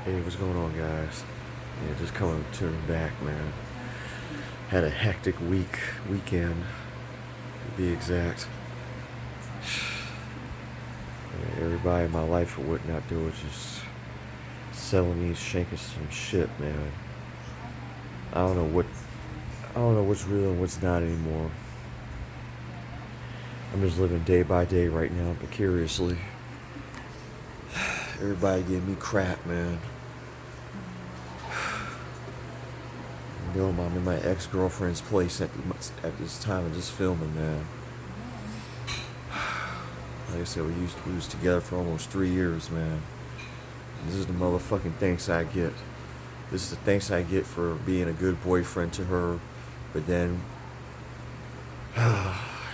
Hey, what's going on, guys? Yeah, just tuning back, man. Had a hectic weekend, to be exact. Yeah, everybody in my life or whatnot do is just selling me, shanking some shit, man. I don't know what, I don't know what's real and what's not anymore. I'm just living day by day right now, precariously. Everybody giving me crap, man. You know, I'm in my ex-girlfriend's place at this time of this filming, man. Like I said, we was together for almost 3 years, man. And this is the motherfucking thanks I get. This is the thanks I get for being a good boyfriend to her. But then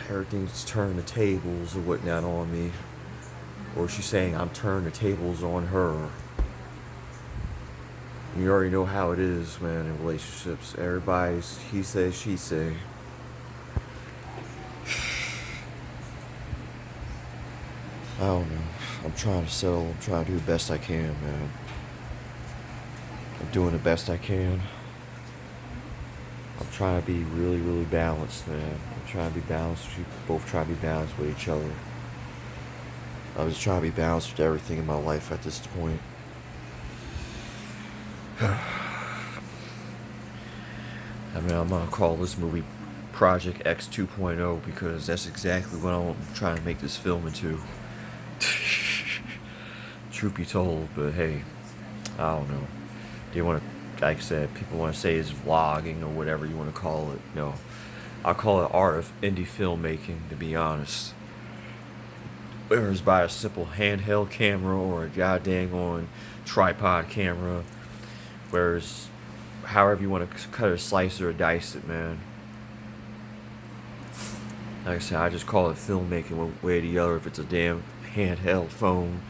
everything's turning the tables or whatnot on me. Or she's saying I'm turning the tables on her. You already know how it is, man, in relationships. Everybody's he say, she say. I don't know. I'm trying to settle. I'm trying to do the best I can, man. I'm doing the best I can. I'm trying to be really, really balanced, man. I'm trying to be balanced. We both try to be balanced with each other. I was trying to be balanced with everything in my life at this point. I mean, I'm gonna call this movie Project X 2.0 because that's exactly what I'm trying to make this film into. Truth be told, but hey, I don't know. They want to, like I said, people want to say it's vlogging or whatever you want to call it. No, I call it art of indie filmmaking, to be honest. Whether it's by a simple handheld camera or a goddamn on tripod camera, whereas however you want to cut a slice or a dice it, man. Like I said, I just call it filmmaking one way or the other. If it's a damn handheld phone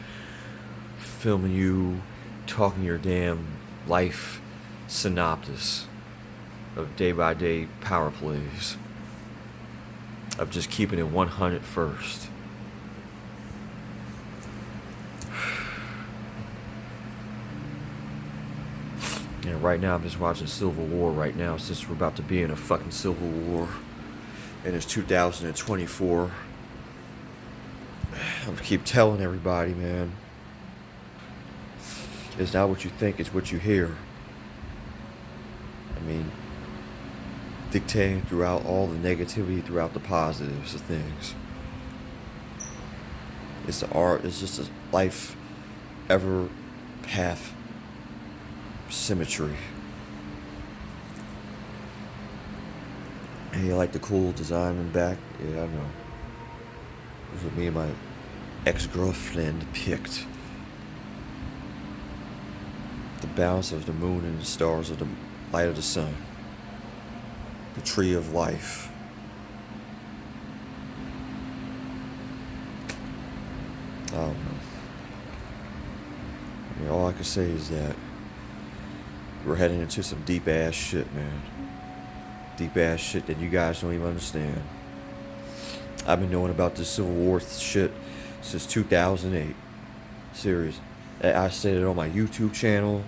filming you talking your damn life synopsis of day by day power plays, of just keeping it 100 first. And right now I'm just watching Civil War right now, since we're about to be in a fucking Civil War. And it's 2024. I'm gonna keep telling everybody, man. It's not what you think, it's what you hear. I mean, dictating throughout all the negativity, throughout the positives of things. It's the art, it's just a life ever path symmetry. Hey, you like the cool design in the back? Yeah, I know. This is what me and my ex-girlfriend picked. The balance of the moon and the stars of the light of the sun. The tree of life. I don't know. I mean, all I can say is that we're heading into some deep ass shit, man. Deep ass shit that you guys don't even understand. I've been knowing about this Civil War shit since 2008. Serious. I said it on my YouTube channel.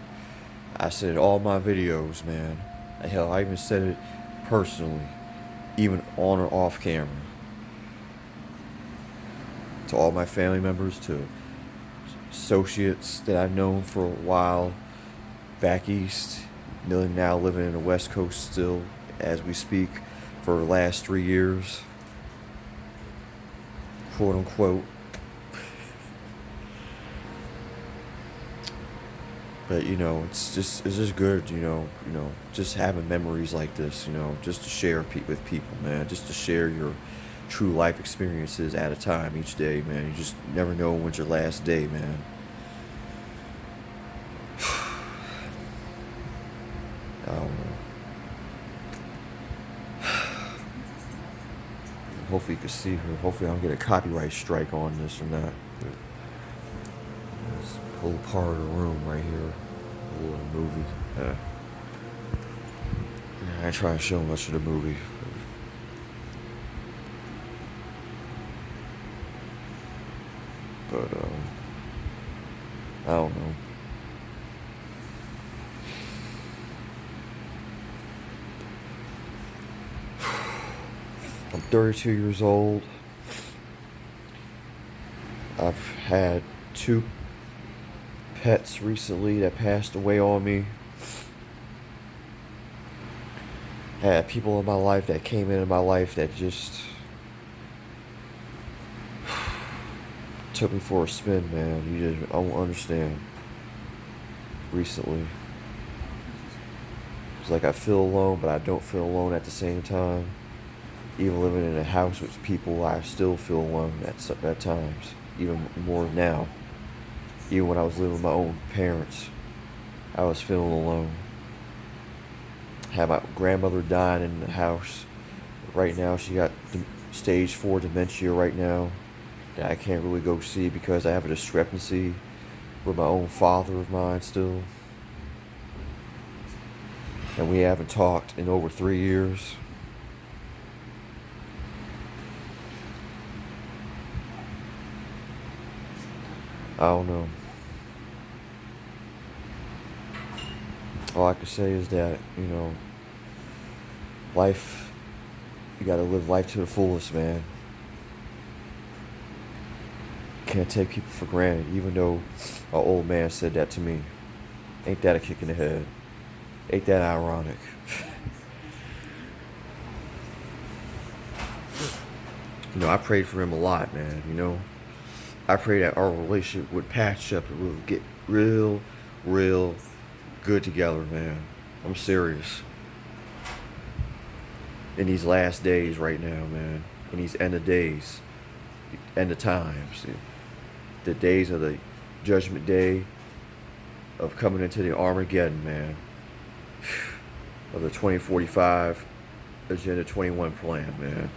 I said it in all my videos, man. Hell, I even said it personally, even on or off camera. To all my family members, to associates that I've known for a while back east, now living in the West Coast still, as we speak, for the last 3 years, quote unquote. But you know, it's just good, just having memories like this, just to share with people, man, just to share your true life experiences at a time each day, man. You just never know when's your last day, man. I don't know. Hopefully you can see her. Hopefully I don't get a copyright strike on this or not. This whole part of the room right here. A little movie. I ain't trying to show much of the movie. But I don't know. 32 years old. I've had 2 pets recently that passed away on me. Had people in my life that came into my life that just took me for a spin, man. You just don't understand. Recently, it's like I feel alone, but I don't feel alone at the same time. Even living in a house with people, I still feel alone at times. Even more now. Even when I was living with my own parents, I was feeling alone. Had my grandmother dying in the house. Right now, she got stage 4 dementia right now that I can't really go see because I have a discrepancy with my own father of mine still. And we haven't talked in over 3 years. I don't know. All I can say is that, life, you gotta live life to the fullest, man. Can't take people for granted, even though an old man said that to me. Ain't that a kick in the head? Ain't that ironic? I prayed for him a lot, man, I pray that our relationship would patch up and we would get real good together, man. I'm serious. In these last days right now, man. In these end of days. End of times. The days of the judgment day. Of coming into the Armageddon, man. Of the 2045 Agenda 21 plan, man.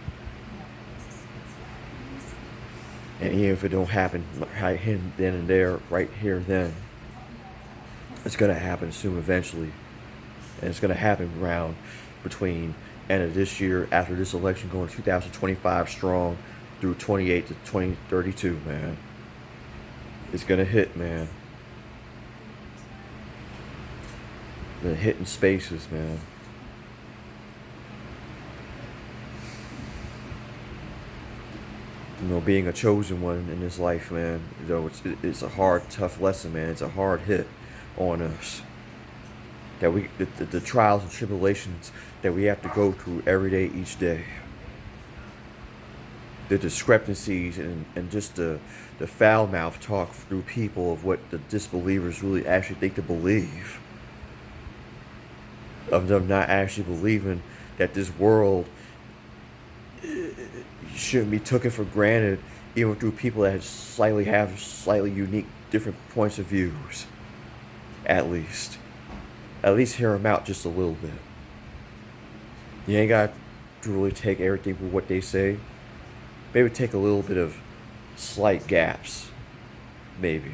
And even if it don't happen right then and there, right here then, it's going to happen soon eventually. And it's going to happen around between end of this year, after this election, going 2025 strong through 28 to 2032, man. It's going to hit, man. It's going to hit in spaces, man. Being a chosen one in this life, man, it's a hard, tough lesson, man. It's a hard hit on us. That the trials and tribulations that we have to go through every day, each day. The discrepancies and just the foul mouth talk through people of what the disbelievers really actually think to believe. Of them not actually believing that this world shouldn't be taken for granted, even through people that have slightly unique, different points of views. At least hear them out just a little bit. You ain't got to really take everything for what they say. Maybe take a little bit of slight gaps, maybe,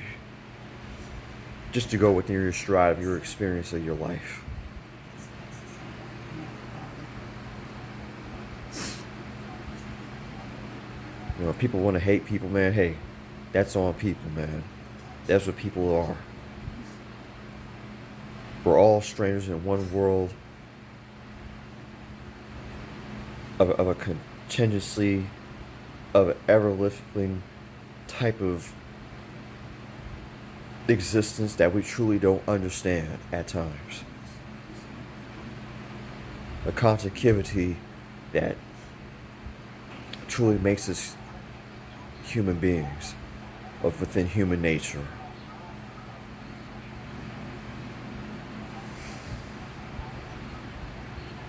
just to go within your stride of your experience of your life. If people want to hate people, man, hey, that's on people, man. That's what people are. We're all strangers in one world of a contingency, of an ever-lifting type of existence that we truly don't understand at times. A consecutivity that truly makes us human beings of within human nature.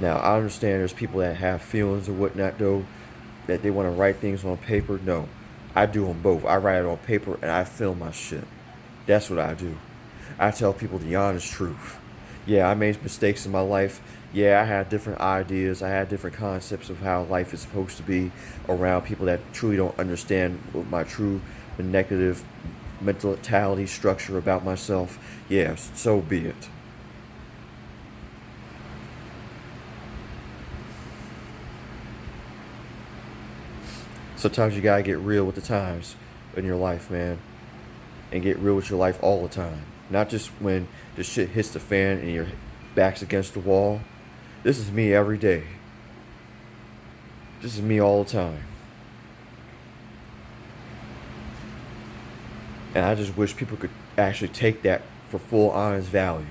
Now, I understand there's people that have feelings or whatnot, though, that they want to write things on paper. No, I do them both. I write it on paper and I feel my shit. That's what I do. I tell people the honest truth. Yeah, I made mistakes in my life. Yeah, I had different ideas. I had different concepts of how life is supposed to be around people that truly don't understand what my true negative mentality structure about myself. Yeah, so be it. Sometimes you gotta get real with the times in your life, man. And get real with your life all the time. Not just when the shit hits the fan and your back's against the wall. This is me every day. This is me all the time. And I just wish people could actually take that for full honest value.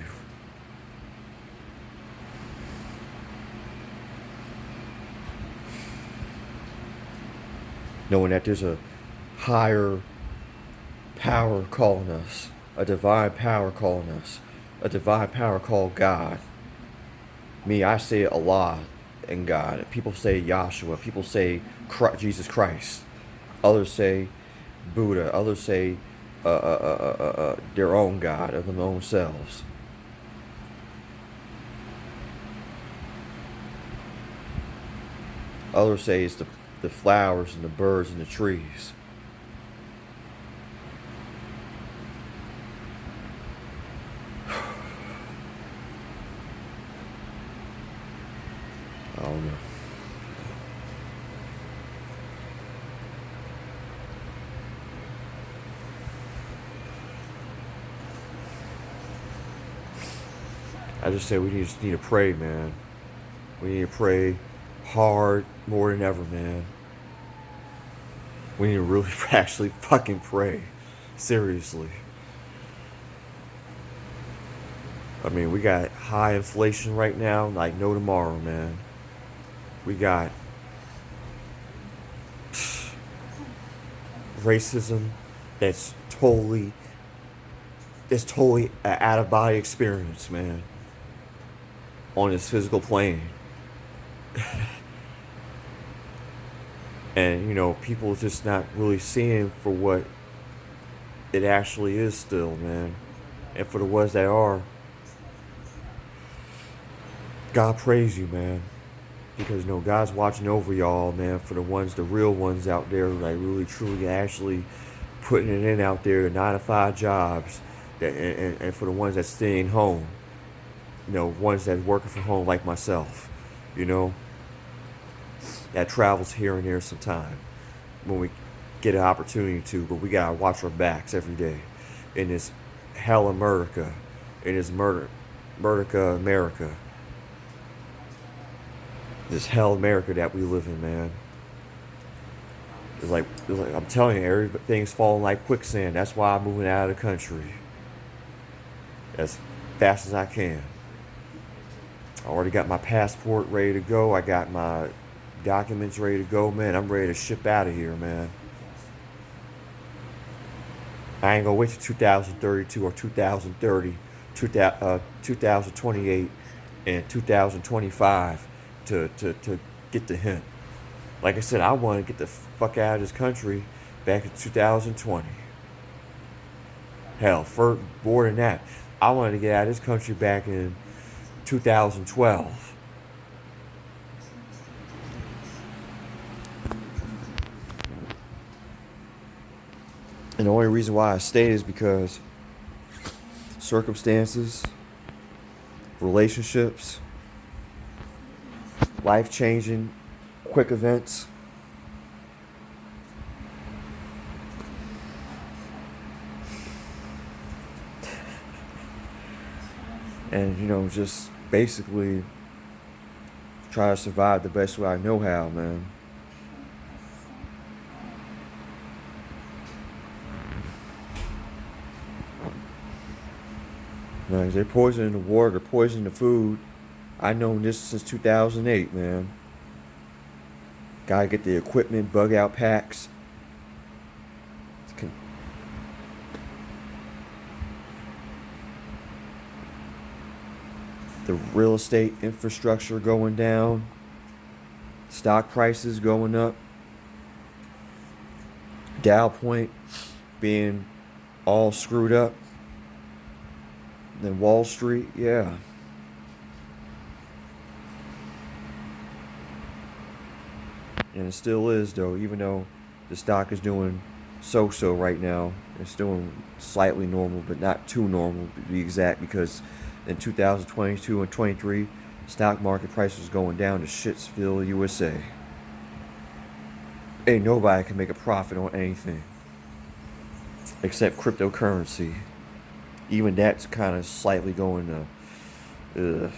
Knowing that there's a higher power calling us, a divine power calling us, a divine power called God. Me, I say Allah and God. People say Yahshua. People say Jesus Christ. Others say Buddha. Others say their own God of their own selves. Others say it's the flowers and the birds and the trees. I don't know. I just say we just need to pray, man. We need to pray hard more than ever, man. We need to really actually fucking pray. Seriously. I mean, we got high inflation right now, like no tomorrow, man. We got racism that's totally an out of body experience, man. On this physical plane. And, you know, people just not really seeing for what it actually is still, man. And for the ones that are, God praise you, man. Because, you know, God's watching over y'all, man. For the ones, the real ones out there, like really, truly, actually putting it in out there, 9-to-5 jobs. And for the ones that's staying home. You know, ones that working from home like myself, you know, that travels here and there sometime when we get an opportunity to, but we gotta watch our backs every day in this hell America, in this America, this hell America that we live in, man. It's like I'm telling you, everything's falling like quicksand. That's why I'm moving out of the country as fast as I can. I already got my passport ready to go. I got my documents ready to go, man. I'm ready to ship out of here, man. I ain't gonna wait till 2032 or 2030, 2028, and 2025 to get the hint. Like I said, I want to get the fuck out of this country back in 2020. Hell, more than that. I wanted to get out of this country back in 2012. And the only reason why I stayed is because circumstances, relationships, life-changing, quick events. And, you know, just basically try to survive the best way I know how, man. Like, they're poisoning the water, they're poisoning the food. I've known this since 2008, man. Gotta get the equipment, bug out packs. The real estate infrastructure going down. Stock prices going up. Dow Point being all screwed up. Then Wall Street, yeah. And it still is, though, even though the stock is doing so-so right now. It's doing slightly normal, but not too normal, to be exact, because in 2022 and 23, stock market price was going down to Shitsville, USA. Ain't nobody can make a profit on anything except cryptocurrency. Even that's kind of slightly going to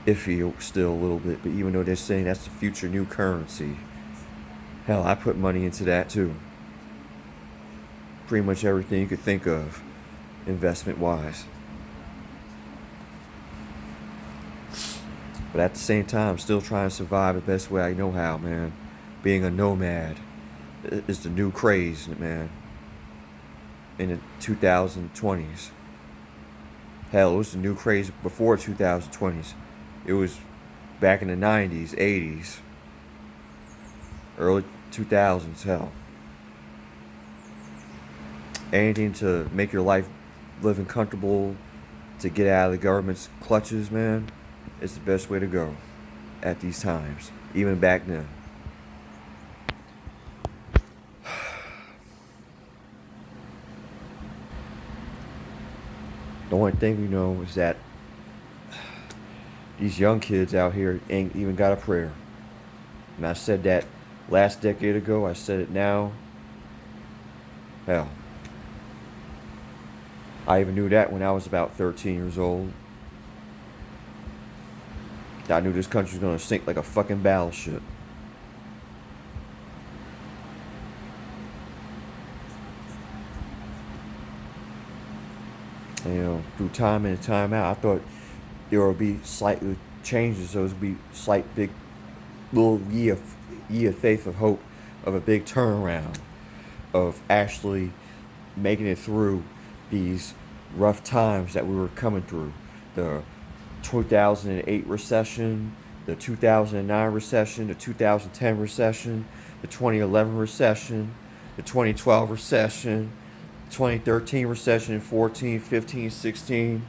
iffy still a little bit, but even though they're saying that's the future new currency, hell, I put money into that too. Pretty much everything you could think of, investment wise. But at the same time, I'm still trying to survive the best way I know how, man. Being a nomad is the new craze, man. In the 2020s. Hell, it was the new craze before 2020s. It was back in the 90s, 80s, early 2000s, hell. Anything to make your life living comfortable, to get out of the government's clutches, man, is the best way to go at these times, even back then. The only thing we know is that these young kids out here ain't even got a prayer. And I said that last decade ago, I said it now. Hell, I even knew that when I was about 13 years old. I knew this country was gonna sink like a fucking battleship. And, you know, through time in and time out, I thought there would be slight changes. There would be slight, big, little ye of faith, of hope, of a big turnaround, of actually making it through these rough times that we were coming through. The 2008 recession, the 2009 recession, the 2010 recession, the 2011 recession, the 2012 recession, 2013 recession, 14, 15, 16,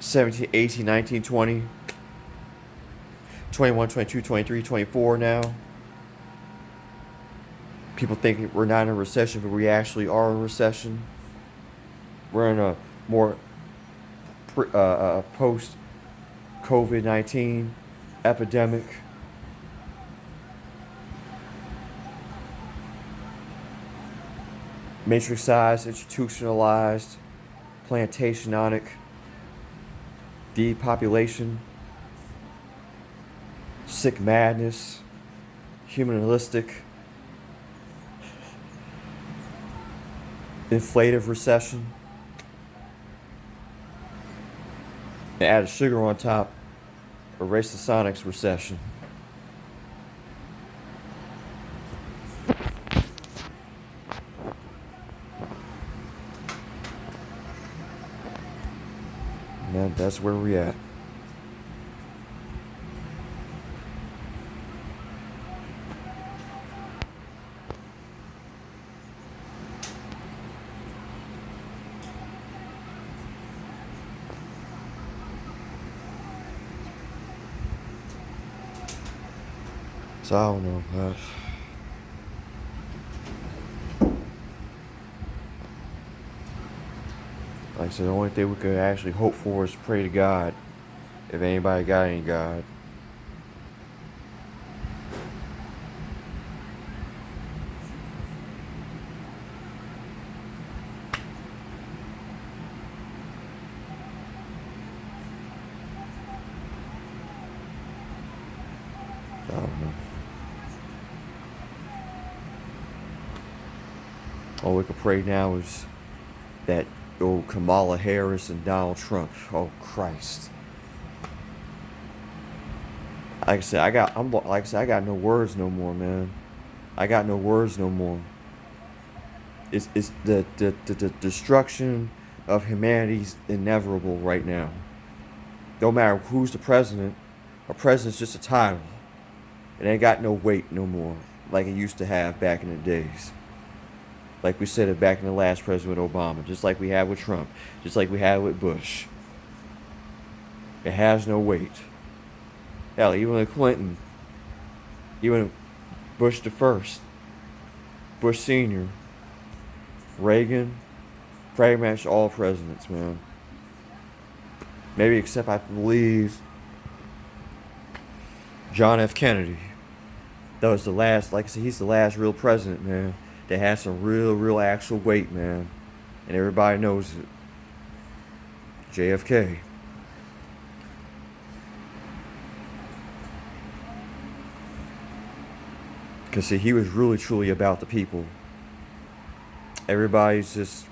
17, 18, 19, 20, 21, 22, 23, 24 now. People think we're not in a recession, but we actually are in a recession. We're in a more post COVID-19 epidemic. Matrixized, institutionalized, plantationic, depopulation, sick madness, humanistic, inflative recession. And added sugar on top, erase the Sonics recession. And that's where we at. So I don't know. Like I said, the only thing we could actually hope for is pray to God. If anybody got any God. I don't know. All we can pray now is that Kamala Harris and Donald Trump. Oh Christ! Like I said, I got no words no more, man. I got no words no more. It's the destruction of humanity's inevitable right now. No matter who's the president, a president's just a title. It ain't got no weight no more, like it used to have back in the days. Like we said it back in the last president Obama, just like we had with Trump, just like we had with Bush. It has no weight. Hell, even with Clinton, even Bush the first, Bush Sr., Reagan, pretty much all presidents, man. Maybe except I believe John F. Kennedy. That was the last, like I said, he's the last real president, man. That had some real actual weight, man. And everybody knows it. JFK. see, he was really truly about the people. Everybody's just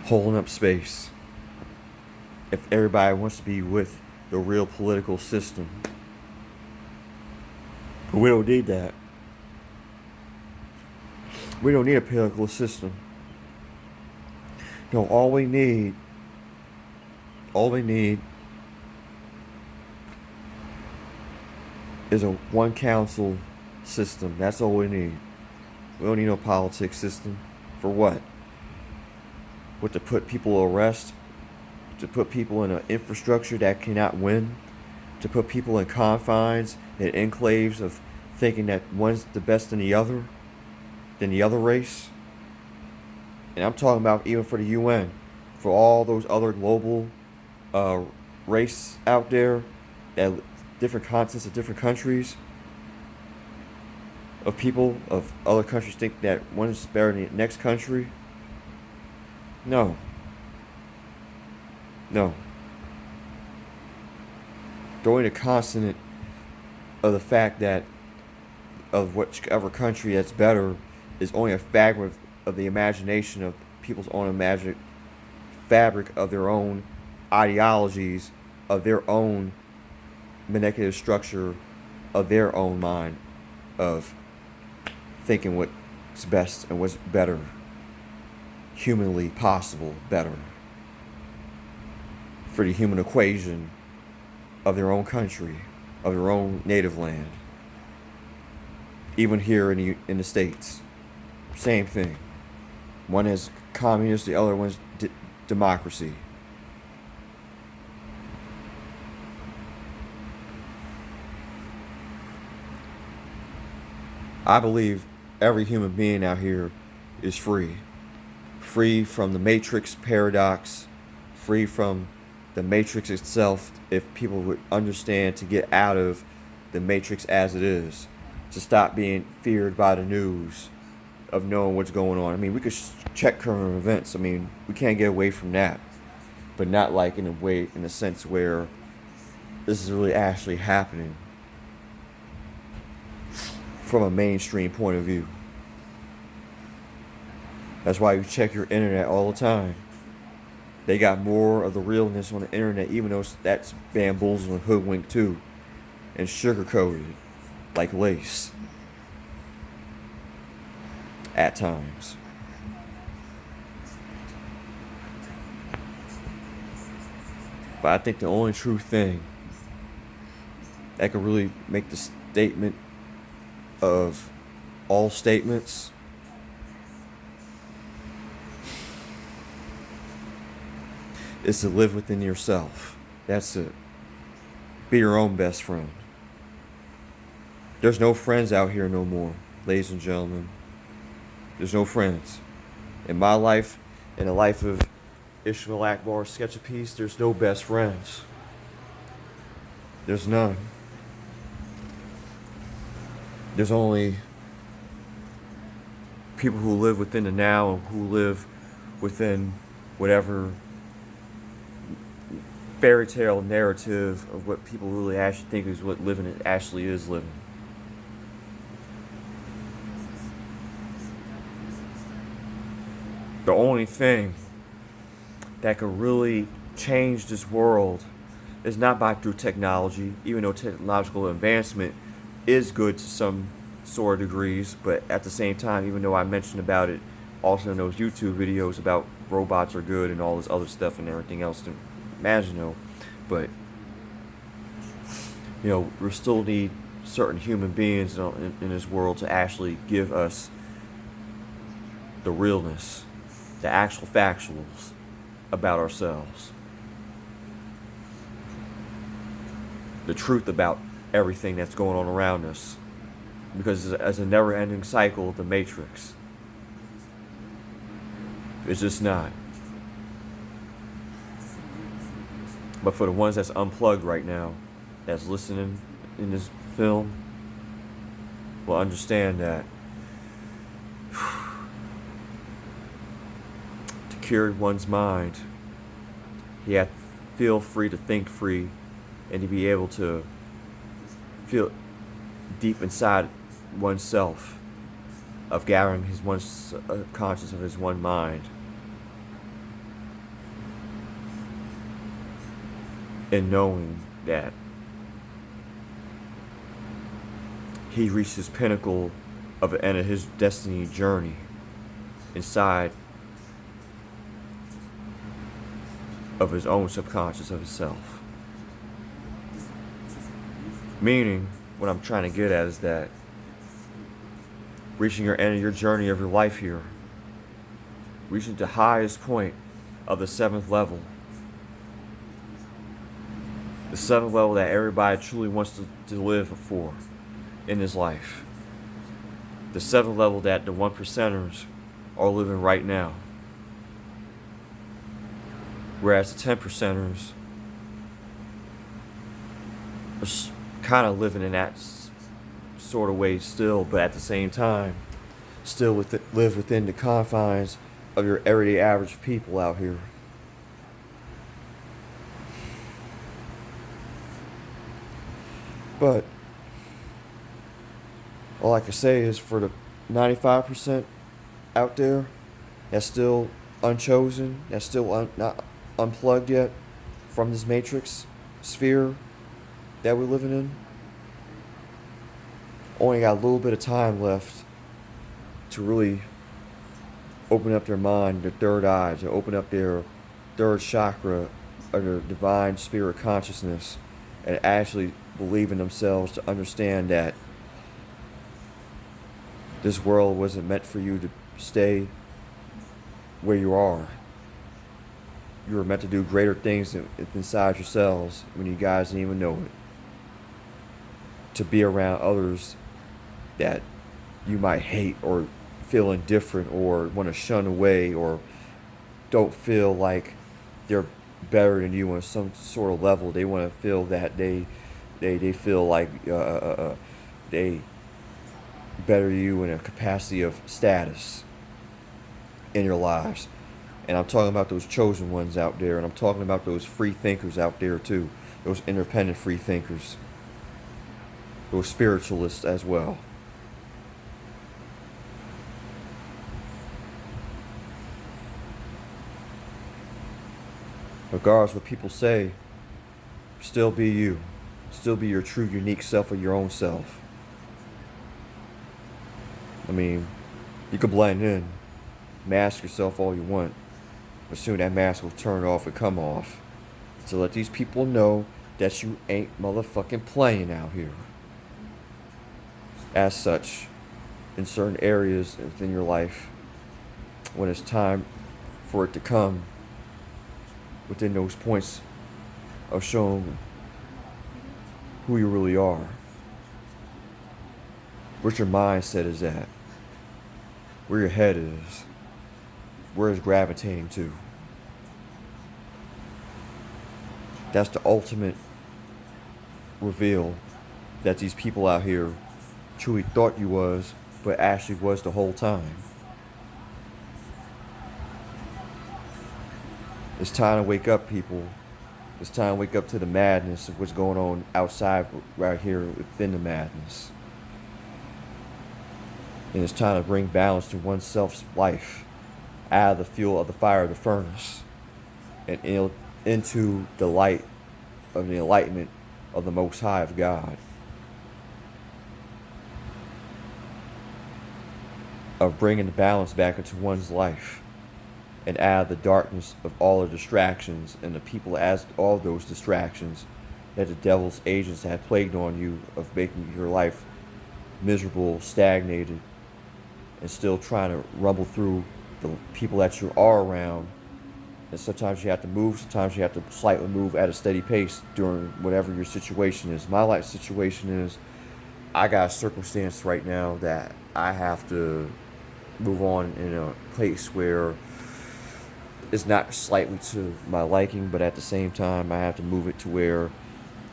holding up space. If everybody wants to be with the real political system. But we don't need that. We don't need a political system. No, all we need is a one council system. That's all we need. We don't need no politics system. For what? What, to put people at rest? To put people in an infrastructure that cannot win? To put people in confines and enclaves of thinking that one's the best than the other race? And I'm talking about even for the UN, for all those other global race out there, that different continents of different countries, of people of other countries think that one is better than the next country. No. Throwing a consonant of the fact that of whichever country that's better is only a fabric of the imagination of people's own fabric of their own ideologies, of their own manipulative structure, of their own mind, of thinking what's best and what's better, humanly possible better for the human equation of their own country, of their own native land. Even here in the States, same thing. One is communist, the other one's democracy. I believe every human being out here is free. Free from the Matrix paradox, free from the Matrix itself, if people would understand to get out of the Matrix as it is, to stop being feared by the news, of knowing what's going on. I mean, we could check current events. I mean, we can't get away from that, but not like in a sense where this is really actually happening from a mainstream point of view. That's why you check your internet all the time. They got more of the realness on the internet, even though that's bamboozled and hoodwinked too, and sugar-coated like lace at times. But I think the only true thing that could really make the statement of all statements is to live within yourself. That's it. Be your own best friend. There's no friends out here no more, ladies and gentlemen. There's no friends. In my life, in the life of Ishmael Akbar's Sketch of Peace, there's no best friends. There's none. There's only people who live within the now and who live within whatever fairy tale narrative of what people really actually think is what living actually is living. The only thing that could really change this world is not by through technology, even though technological advancement is good to some sort of degrees, but at the same time, even though I mentioned about it also in those YouTube videos about robots are good and all this other stuff and everything else to imagine, but we still need certain human beings in this world to actually give us the realness, the actual factuals about ourselves, the truth about everything that's going on around us, because as a never-ending cycle of the Matrix, it's just not. But for the ones that's unplugged right now, that's listening in this film, will understand that to cure one's mind, he had to feel free to think free, and to be able to feel deep inside oneself, of gathering his one conscious of his one mind, and knowing that he reached his pinnacle of the end of his destiny journey inside of his own subconscious of himself. Meaning, what I'm trying to get at is that reaching your end of your journey of your life here, reaching the highest point of the 7th level, the 7th level that everybody truly wants to live for in his life, the 7th level that the 1%ers are living right now, whereas the 10%ers are kind of living in that sort of way still, but at the same time still live within the confines of your everyday average people out here. But all I can say is, for the 95% out there that's still unchosen, that's still not unplugged yet from this matrix sphere that we're living in, only got a little bit of time left to really open up their mind, their third eye, to open up their third chakra of their divine spirit consciousness, and actually believe in themselves, to understand that this world wasn't meant for you to stay where you are. You were meant to do greater things inside yourselves when you guys didn't even know it. To be around others that you might hate or feel indifferent or want to shun away, or don't feel like they're better than you on some sort of level. They want to feel that they feel like they better you in a capacity of status in your lives. And I'm talking about those chosen ones out there, and I'm talking about those free thinkers out there too, those independent free thinkers, those spiritualists as well. Regardless of what people say, still be you. Still be your true, unique self, of your own self. I mean, you can blend in, mask yourself all you want, but soon that mask will turn off and come off. So let these people know that you ain't motherfucking playing out here. As such, in certain areas within your life, when it's time for it to come, within those points of showing who you really are, what your mindset is at, where your head is, where it's gravitating to. That's the ultimate reveal that these people out here truly thought you was, but actually was the whole time. It's time to wake up, people. It's time to wake up to the madness of what's going on outside right here within the madness. And it's time to bring balance to oneself's life out of the fuel of the fire of the furnace and into the light of the enlightenment of the Most High of God. Of bringing the balance back into one's life, and out of the darkness of all the distractions and the people as all those distractions that the devil's agents have plagued on you, of making your life miserable, stagnated, and still trying to rumble through the people that you are around. And sometimes you have to move, sometimes you have to slightly move at a steady pace during whatever your situation is. My life situation is, I got a circumstance right now that I have to move on in a place where it's not slightly to my liking, but at the same time I have to move it to where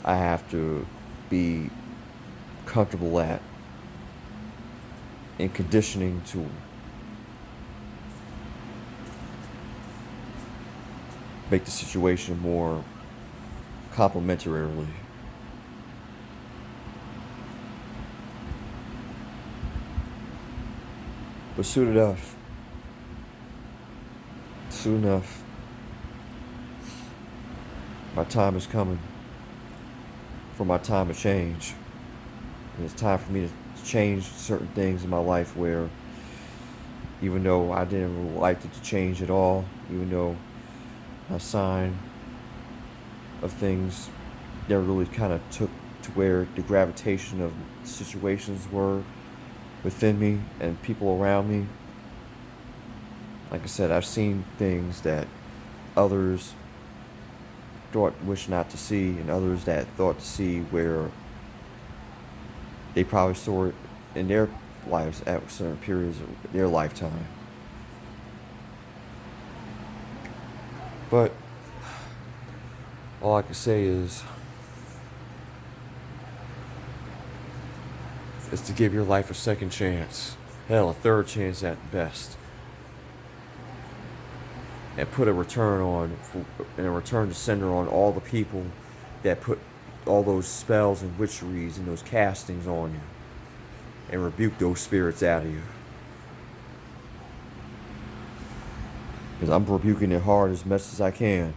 I have to be comfortable at, in conditioning to make the situation more complementarily. But soon enough, soon enough, my time is coming for my time to change. And it's time for me to change certain things in my life where, even though I didn't like it to change at all, even though my sign of things never really kind of took to where the gravitation of situations were within me and people around me. Like I said, I've seen things that others wish not to see, and others that thought to see where they probably saw it in their lives at certain periods of their lifetime. But all I can say is to give your life a second chance, hell, a third chance at best, and put a return and a return to sender on all the people that put all those spells and witcheries and those castings on you, and rebuke those spirits out of you. Because I'm rebuking it hard as much as I can,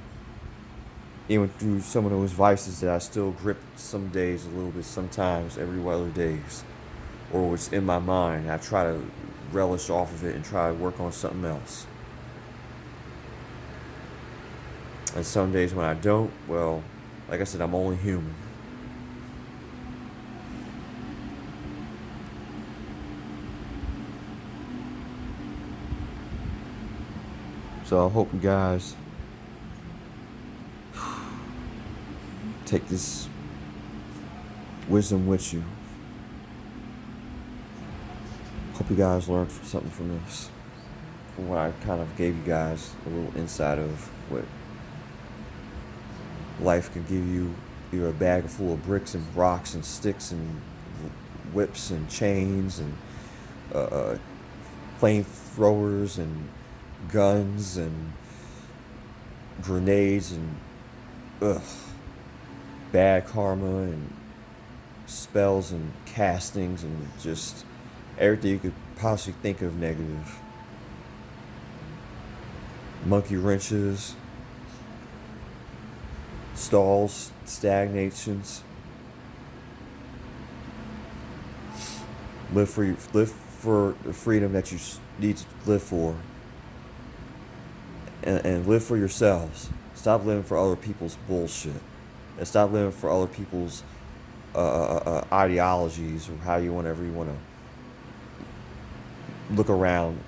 even through some of those vices that I still grip some days a little bit, sometimes every other days, or what's in my mind. I try to relish off of it and try to work on something else. And some days when I don't, well, like I said, I'm only human. So I hope you guys take this wisdom with you. Hope you guys learned something from this. From what I kind of gave you guys a little insight of what life can give you. You're a bag full of bricks and rocks and sticks and whips and chains and flamethrowers and guns and grenades and bad karma and spells and castings and just everything you could possibly think of negative. Monkey wrenches, stalls, stagnations. Live for the freedom that you need to live for. And live for yourselves. Stop living for other people's bullshit. And stop living for other people's ideologies or whatever you want to look around